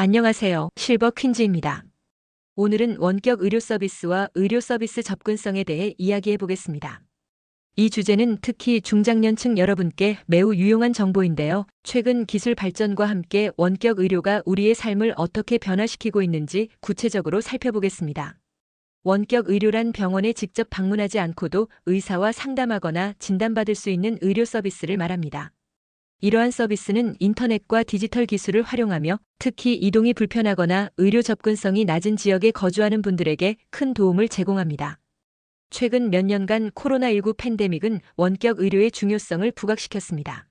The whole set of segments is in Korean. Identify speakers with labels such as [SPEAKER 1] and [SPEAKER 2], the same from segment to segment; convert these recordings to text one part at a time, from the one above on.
[SPEAKER 1] 안녕하세요. 실버 퀸즈입니다. 오늘은 원격 의료 서비스와 의료 서비스 접근성에 대해 이야기해 보겠습니다. 이 주제는 특히 중장년층 여러분께 매우 유용한 정보인데요. 최근 기술 발전과 함께 원격 의료가 우리의 삶을 어떻게 변화시키고 있는지 구체적으로 살펴보겠습니다. 원격 의료란 병원에 직접 방문하지 않고도 의사와 상담하거나 진단받을 수 있는 의료 서비스를 말합니다. 이러한 서비스는 인터넷과 디지털 기술을 활용하며 특히 이동이 불편하거나 의료 접근성이 낮은 지역에 거주하는 분들에게 큰 도움을 제공합니다. 최근 몇 년간 코로나19 팬데믹은 원격 의료의 중요성을 부각시켰습니다.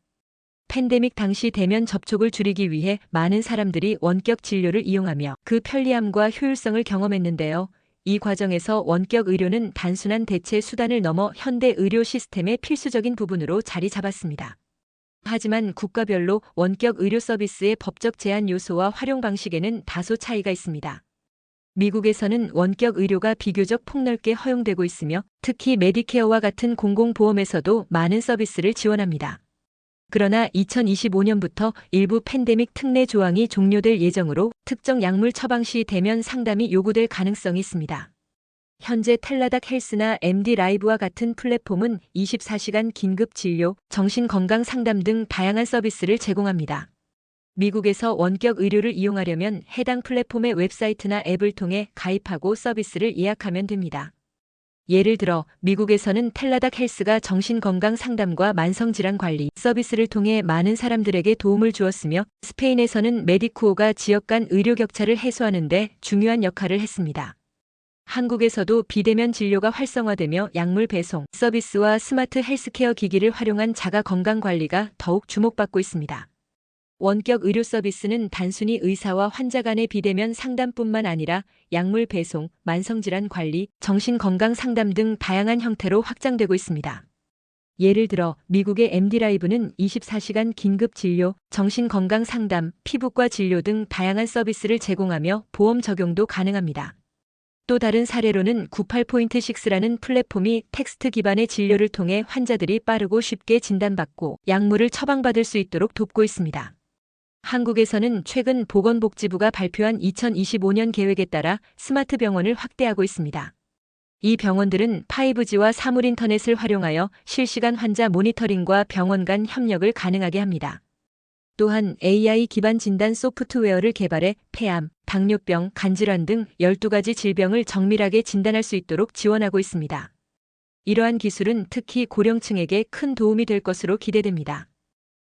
[SPEAKER 1] 팬데믹 당시 대면 접촉을 줄이기 위해 많은 사람들이 원격 진료를 이용하며 그 편리함과 효율성을 경험했는데요. 이 과정에서 원격 의료는 단순한 대체 수단을 넘어 현대 의료 시스템의 필수적인 부분으로 자리 잡았습니다. 하지만 국가별로 원격 의료 서비스의 법적 제한 요소와 활용 방식에는 다소 차이가 있습니다. 미국에서는 원격 의료가 비교적 폭넓게 허용되고 있으며 특히 메디케어와 같은 공공보험에서도 많은 서비스를 지원합니다. 그러나 2025년부터 일부 팬데믹 특례 조항이 종료될 예정으로 특정 약물 처방 시 대면 상담이 요구될 가능성이 있습니다. 현재 텔라닥 헬스나 MD 라이브와 같은 플랫폼은 24시간 긴급 진료, 정신건강 상담 등 다양한 서비스를 제공합니다. 미국에서 원격 의료를 이용하려면 해당 플랫폼의 웹사이트나 앱을 통해 가입하고 서비스를 예약하면 됩니다. 예를 들어 미국에서는 텔라닥 헬스가 정신건강 상담과 만성질환 관리 서비스를 통해 많은 사람들에게 도움을 주었으며 스페인에서는 메디쿠오가 지역 간 의료 격차를 해소하는 데 중요한 역할을 했습니다. 한국에서도 비대면 진료가 활성화되며 약물 배송 서비스와 스마트 헬스케어 기기를 활용한 자가 건강 관리가 더욱 주목받고 있습니다. 원격 의료 서비스는 단순히 의사와 환자 간의 비대면 상담뿐만 아니라 약물 배송, 만성질환 관리, 정신건강 상담 등 다양한 형태로 확장되고 있습니다. 예를 들어 미국의 MD 라이브는 24시간 긴급 진료, 정신건강 상담, 피부과 진료 등 다양한 서비스를 제공하며 보험 적용도 가능합니다. 또 다른 사례로는 98.6라는 플랫폼이 텍스트 기반의 진료를 통해 환자들이 빠르고 쉽게 진단받고 약물을 처방받을 수 있도록 돕고 있습니다. 한국에서는 최근 보건복지부가 발표한 2025년 계획에 따라 스마트 병원을 확대하고 있습니다. 이 병원들은 5G와 사물인터넷을 활용하여 실시간 환자 모니터링과 병원 간 협력을 가능하게 합니다. 또한 AI 기반 진단 소프트웨어를 개발해 폐암, 당뇨병, 간질환 등 12가지 질병을 정밀하게 진단할 수 있도록 지원하고 있습니다. 이러한 기술은 특히 고령층에게 큰 도움이 될 것으로 기대됩니다.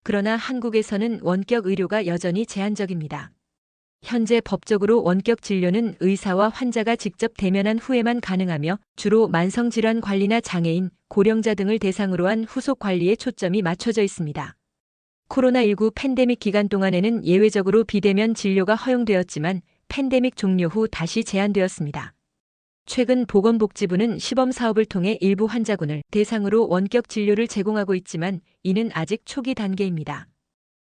[SPEAKER 1] 그러나 한국에서는 원격 의료가 여전히 제한적입니다. 현재 법적으로 원격 진료는 의사와 환자가 직접 대면한 후에만 가능하며 주로 만성질환 관리나 장애인, 고령자 등을 대상으로 한 후속 관리에 초점이 맞춰져 있습니다. 코로나19 팬데믹 기간 동안에는 예외적으로 비대면 진료가 허용되었지만 팬데믹 종료 후 다시 제한되었습니다. 최근 보건복지부는 시범 사업을 통해 일부 환자군을 대상으로 원격 진료를 제공하고 있지만 이는 아직 초기 단계입니다.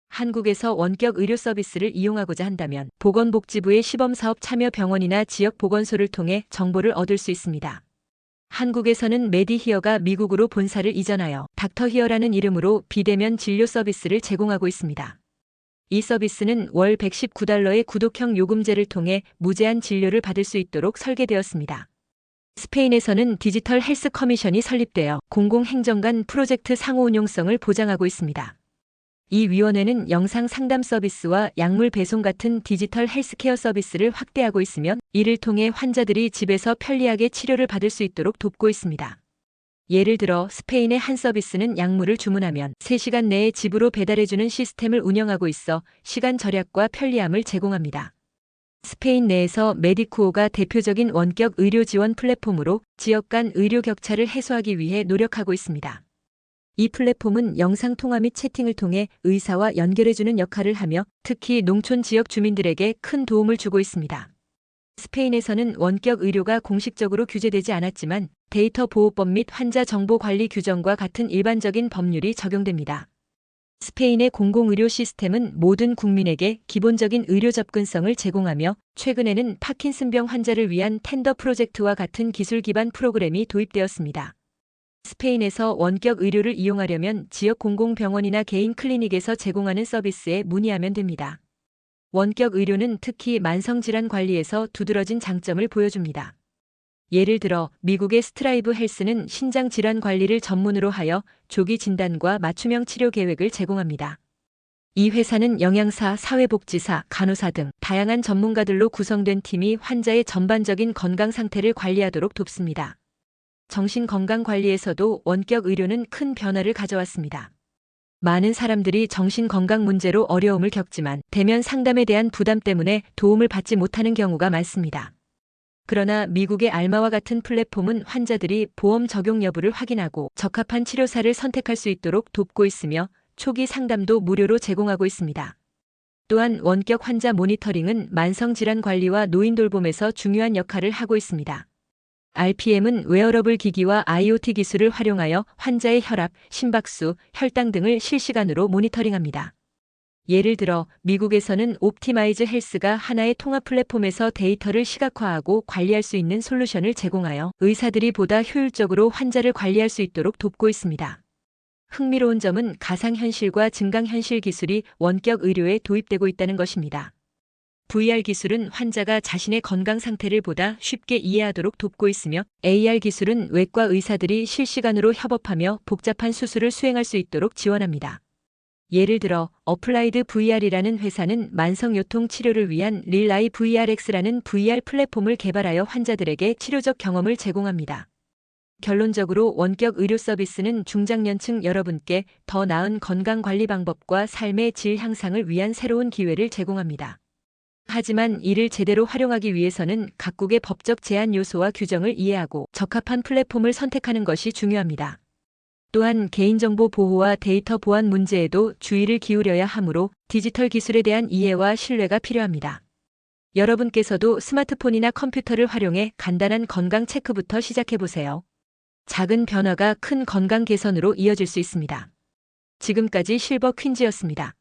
[SPEAKER 1] 한국에서 원격 의료 서비스를 이용하고자 한다면 보건복지부의 시범 사업 참여 병원이나 지역 보건소를 통해 정보를 얻을 수 있습니다. 한국에서는 메디히어가 미국으로 본사를 이전하여 닥터히어라는 이름으로 비대면 진료 서비스를 제공하고 있습니다. 이 서비스는 월 $119의 구독형 요금제를 통해 무제한 진료를 받을 수 있도록 설계되었습니다. 스페인에서는 디지털 헬스 커미션이 설립되어 공공행정 간 프로젝트 상호 운용성을 보장하고 있습니다. 이 위원회는 영상 상담 서비스와 약물 배송 같은 디지털 헬스케어 서비스를 확대하고 있으며 이를 통해 환자들이 집에서 편리하게 치료를 받을 수 있도록 돕고 있습니다. 예를 들어 스페인의 한 서비스는 약물을 주문하면 3시간 내에 집으로 배달해주는 시스템을 운영하고 있어 시간 절약과 편리함을 제공합니다. 스페인 내에서 메디쿠오가 대표적인 원격 의료 지원 플랫폼으로 지역 간 의료 격차를 해소하기 위해 노력하고 있습니다. 이 플랫폼은 영상 통화 및 채팅을 통해 의사와 연결해주는 역할을 하며 특히 농촌 지역 주민들에게 큰 도움을 주고 있습니다. 스페인에서는 원격 의료가 공식적으로 규제되지 않았지만 데이터 보호법 및 환자 정보 관리 규정과 같은 일반적인 법률이 적용됩니다. 스페인의 공공의료 시스템은 모든 국민에게 기본적인 의료 접근성을 제공하며 최근에는 파킨슨병 환자를 위한 텐더 프로젝트와 같은 기술 기반 프로그램이 도입되었습니다. 스페인에서 원격 의료를 이용하려면 지역 공공병원이나 개인 클리닉에서 제공하는 서비스에 문의하면 됩니다. 원격 의료는 특히 만성질환 관리에서 두드러진 장점을 보여줍니다. 예를 들어 미국의 스트라이브 헬스는 신장 질환 관리를 전문으로 하여 조기 진단과 맞춤형 치료 계획을 제공합니다. 이 회사는 영양사, 사회복지사, 간호사 등 다양한 전문가들로 구성된 팀이 환자의 전반적인 건강 상태를 관리하도록 돕습니다. 정신건강 관리에서도 원격 의료는 큰 변화를 가져왔습니다. 많은 사람들이 정신건강 문제로 어려움을 겪지만 대면 상담에 대한 부담 때문에 도움을 받지 못하는 경우가 많습니다. 그러나 미국의 알마와 같은 플랫폼은 환자들이 보험 적용 여부를 확인하고 적합한 치료사를 선택할 수 있도록 돕고 있으며 초기 상담도 무료로 제공하고 있습니다. 또한 원격 환자 모니터링은 만성질환 관리와 노인 돌봄에서 중요한 역할을 하고 있습니다. RPM은 웨어러블 기기와 IoT 기술을 활용하여 환자의 혈압, 심박수, 혈당 등을 실시간으로 모니터링합니다. 예를 들어 미국에서는 옵티마이즈 헬스가 하나의 통합 플랫폼에서 데이터를 시각화하고 관리할 수 있는 솔루션을 제공하여 의사들이 보다 효율적으로 환자를 관리할 수 있도록 돕고 있습니다. 흥미로운 점은 가상현실과 증강현실 기술이 원격 의료에 도입되고 있다는 것입니다. VR 기술은 환자가 자신의 건강 상태를 보다 쉽게 이해하도록 돕고 있으며 AR 기술은 외과 의사들이 실시간으로 협업하며 복잡한 수술을 수행할 수 있도록 지원합니다. 예를 들어 어플라이드 VR이라는 회사는 만성요통 치료를 위한 릴라이 VRX라는 VR 플랫폼을 개발하여 환자들에게 치료적 경험을 제공합니다. 결론적으로 원격 의료 서비스는 중장년층 여러분께 더 나은 건강관리 방법과 삶의 질 향상을 위한 새로운 기회를 제공합니다. 하지만 이를 제대로 활용하기 위해서는 각국의 법적 제한 요소와 규정을 이해하고 적합한 플랫폼을 선택하는 것이 중요합니다. 또한 개인정보 보호와 데이터 보안 문제에도 주의를 기울여야 하므로 디지털 기술에 대한 이해와 신뢰가 필요합니다. 여러분께서도 스마트폰이나 컴퓨터를 활용해 간단한 건강 체크부터 시작해보세요. 작은 변화가 큰 건강 개선으로 이어질 수 있습니다. 지금까지 실버 퀸즈였습니다.